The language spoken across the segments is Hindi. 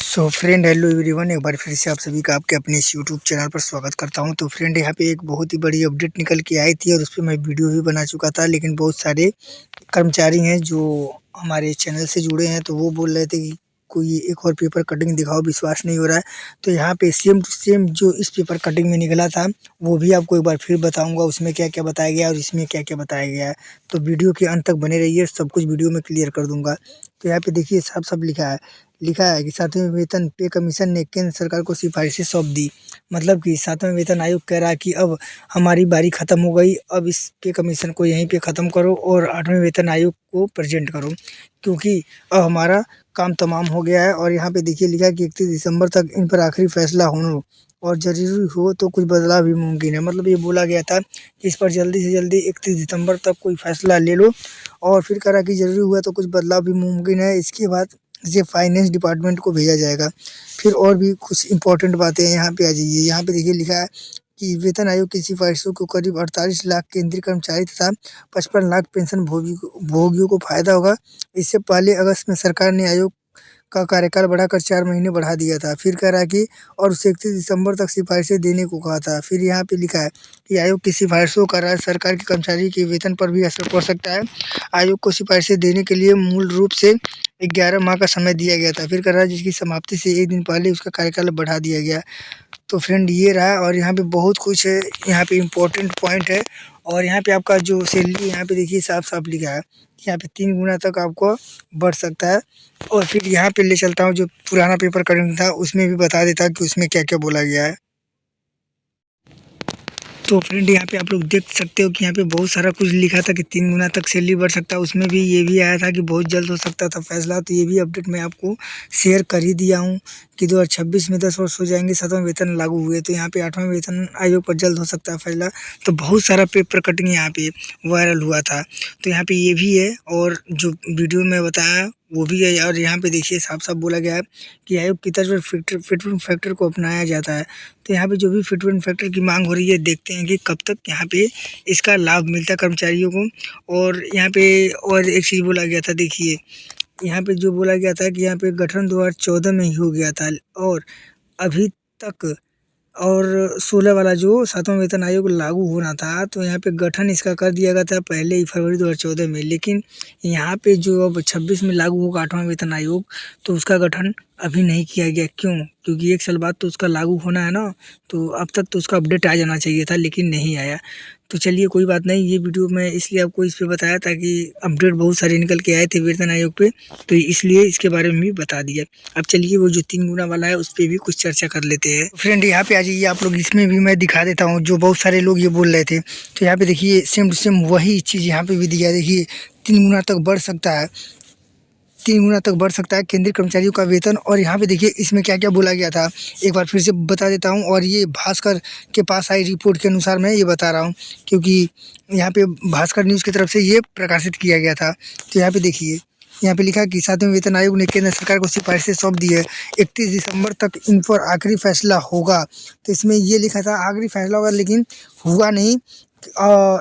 सो फ्रेंड हेलो एवरीवन, एक बार फिर से आप सभी का आपके अपने इस यूट्यूब चैनल पर स्वागत करता हूं। तो फ्रेंड यहाँ पे एक बहुत ही बड़ी अपडेट निकल के आई थी और उस पर मैं वीडियो भी बना चुका था, लेकिन बहुत सारे कर्मचारी हैं जो हमारे चैनल से जुड़े हैं तो वो बोल रहे थे कि कोई एक और पेपर कटिंग दिखाओ, विश्वास नहीं हो रहा है। तो यहाँ पे सेम टू सेम जो इस पेपर कटिंग में निकला था वो भी आपको एक बार फिर बताऊंगा, उसमें क्या क्या बताया गया है और इसमें क्या क्या बताया गया है। तो वीडियो के अंत तक बने रहिए, सब कुछ वीडियो में क्लियर कर दूंगा। तो यहाँ पे देखिए साफ साफ लिखा है कि सातवें वेतन पे कमीशन ने केंद्र सरकार को सिफारिशें सौंप दी। मतलब कि सातवें वेतन आयोग कह रहा है कि अब हमारी बारी खत्म हो गई, अब इस पे कमीशन को यहीं पे ख़त्म करो और आठवें वेतन आयोग को प्रेजेंट करो, क्योंकि अब हमारा काम तमाम हो गया है। और यहाँ पे देखिए लिखा है कि 31 दिसंबर तक इन पर आखिरी फैसला होना और ज़रूरी हो तो कुछ बदलाव भी मुमकिन है। मतलब ये बोला गया था कि इस पर जल्दी से जल्दी 31 दिसंबर तक कोई फैसला ले लो, और फिर करा कि ज़रूरी हुआ तो कुछ बदलाव भी मुमकिन है। इसके बाद इसे फाइनेंस डिपार्टमेंट को भेजा जाएगा। फिर और भी कुछ इंपॉर्टेंट बातें हैं, यहाँ पे आ जाइए। यहाँ पे देखिए लिखा है कि वेतन आयोग की सिफारिशों को करीब 48 लाख केंद्रीय कर्मचारी तथा 55 लाख पेंशन भोगियों को फायदा होगा। इससे पहले अगस्त में सरकार ने आयोग का कार्यकाल बढ़ाकर 4 महीने बढ़ा दिया था। फिर कह रहा है कि और उसे 31 दिसंबर तक सिफारिशें देने को कहा था। फिर यहाँ पे लिखा है कि आयोग की सिफारिशों का राज्य सरकार के कर्मचारी के वेतन पर भी असर पड़ सकता है। आयोग को सिफारिशें देने के लिए मूल रूप से 11 माह का समय दिया गया था। फिर कह रहा है जिसकी समाप्ति से 1 दिन पहले उसका कार्यकाल बढ़ा दिया गया। तो फ्रेंड ये रहा, और यहाँ पे बहुत कुछ है, यहाँ पे इम्पोर्टेंट पॉइंट है। और यहाँ पे आपका जो सैलरी यहाँ पे देखिए साफ साफ लिखा है, यहाँ पे 3 गुना तक आपको बढ़ सकता है। और फिर यहाँ पे ले चलता हूँ जो पुराना पेपर कटिंग था, उसमें भी बता देता कि उसमें क्या क्या बोला गया है। तो फ्रेंड यहाँ पे आप लोग देख सकते हो कि यहाँ पे बहुत सारा कुछ लिखा था कि 3 गुना तक सैलरी बढ़ सकता है। उसमें भी ये भी आया था कि बहुत जल्द हो सकता था फैसला। तो ये भी अपडेट मैं आपको शेयर कर ही दिया हूँ कि 2026 में 10 वर्ष हो जाएंगे, 7वां वेतन लागू हुए, तो यहाँ पे 8वां वेतन आयोग पर जल्द हो सकता है फैसला। तो बहुत सारा पेपर कटिंग यहाँ पे वायरल हुआ था। तो यहाँ पे ये भी है, और जो वीडियो में बताया वो भी है। और यहाँ पे देखिए साफ साफ बोला गया है कि आयोग की तरफ फिटमेंट फैक्टर को अपनाया जाता है। तो यहाँ पे जो भी फिटमेंट फैक्टर की मांग हो रही है, देखते हैं कि कब तक यहाँ पे इसका लाभ मिलता है कर्मचारियों को। और यहाँ पे और एक चीज़ बोला गया था, देखिए यहाँ पे जो बोला गया था कि यहाँ पे गठन 2014 में ही हो गया था, और अभी तक और 16 वाला जो 7वां वेतन आयोग लागू होना था, तो यहाँ पे गठन इसका कर दिया गया था पहले ही फरवरी 2014 में। लेकिन यहाँ पे जो अब 26 में लागू होगा 8वां वेतन आयोग, तो उसका गठन अभी नहीं किया गया। क्यों? क्योंकि 1 साल बाद तो उसका लागू होना है ना, तो अब तक तो उसका अपडेट आ जाना चाहिए था, लेकिन नहीं आया। तो चलिए कोई बात नहीं, ये वीडियो मैं इसलिए आपको इस पे बताया ताकि अपडेट बहुत सारे निकल के आए थे वेतन आयोग पे, तो इसलिए इसके बारे में भी बता दिया। अब चलिए वो जो 3 गुना वाला है उस पर भी कुछ चर्चा कर लेते हैं। फ्रेंड यहाँ पे आ जाइए आप लोग, इसमें भी मैं दिखा देता हूँ जो बहुत सारे लोग ये बोल रहे थे। तो यहाँ पे देखिए सेम टू सेम वही चीज़ यहाँ पे भी दिया। देखिए 3 गुना तक बढ़ सकता है, 3 गुना तक बढ़ सकता है केंद्रीय कर्मचारियों का वेतन। और यहाँ पे देखिए इसमें क्या क्या बोला गया था, एक बार फिर से बता देता हूँ। और ये भास्कर के पास आई रिपोर्ट के अनुसार मैं ये बता रहा हूँ, क्योंकि यहाँ पे भास्कर न्यूज़ की तरफ से ये प्रकाशित किया गया था। तो यहाँ पे देखिए, यहाँ पे लिखा है कि 7वें वेतन आयोग ने केंद्र सरकार को सिफारिशें सौंप दी है। 31 दिसंबर तक इन पर आखिरी फैसला होगा। तो इसमें ये लिखा था आखिरी फैसला होगा, लेकिन हुआ नहीं।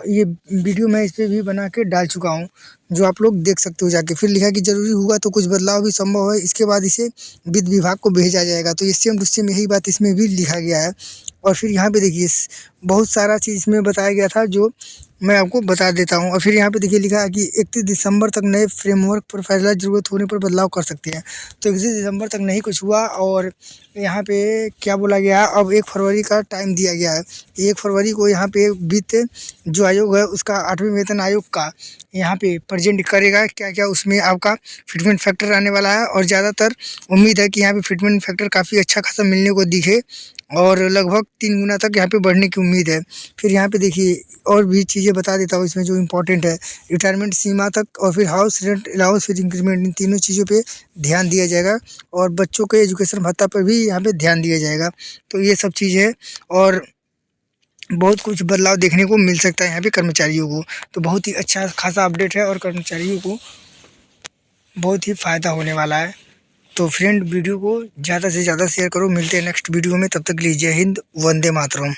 ये वीडियो मैं इस पे भी बना के डाल चुका हूँ, जो आप लोग देख सकते हो जाके। फिर लिखा कि जरूरी हुआ तो कुछ बदलाव भी संभव है, इसके बाद इसे वित्त विभाग को भेजा जाएगा। तो ये सेम टू सेम यही बात इसमें भी लिखा गया है। और फिर यहाँ पे देखिए बहुत सारा चीज़ इसमें बताया गया था जो मैं आपको बता देता हूँ। और फिर यहाँ पे देखिए लिखा है कि 31 दिसंबर तक नए फ्रेमवर्क पर फैसला ज़रूरत होने पर बदलाव कर सकते हैं। तो 31 दिसंबर तक नहीं कुछ हुआ, और यहाँ पे क्या बोला गया, अब 1 फरवरी का टाइम दिया गया है। 1 फरवरी को यहाँ पे वित्त जो आयोग है उसका 8वें वेतन आयोग का यहाँ पे प्रेजेंट करेगा क्या क्या उसमें आपका फिटमेंट फैक्टर आने वाला है। और ज़्यादातर उम्मीद है कि यहाँ पे फिटमेंट फैक्टर काफ़ी अच्छा खासा मिलने को दिखे, और लगभग 3 गुना तक यहाँ पे बढ़ने की उम्मीद है। फिर यहाँ पे देखिए और भी चीज़ें बता देता हूँ इसमें जो इम्पोर्टेंट है, रिटायरमेंट सीमा तक, और फिर हाउस रेंट अलाउंस, फिर इंक्रीमेंट, इन तीनों चीज़ों पे ध्यान दिया जाएगा। और बच्चों के एजुकेशन भत्ता पर भी यहाँ पे ध्यान दिया जाएगा। तो ये सब चीज़ है, और बहुत कुछ बदलाव देखने को मिल सकता है यहाँ पे कर्मचारियों को। तो बहुत ही अच्छा खासा अपडेट है, और कर्मचारियों को बहुत ही फ़ायदा होने वाला है। तो फ्रेंड वीडियो को ज़्यादा से ज़्यादा शेयर करो। मिलते हैं नेक्स्ट वीडियो में, तब तक के लिए जय हिंद, वंदे मातरम।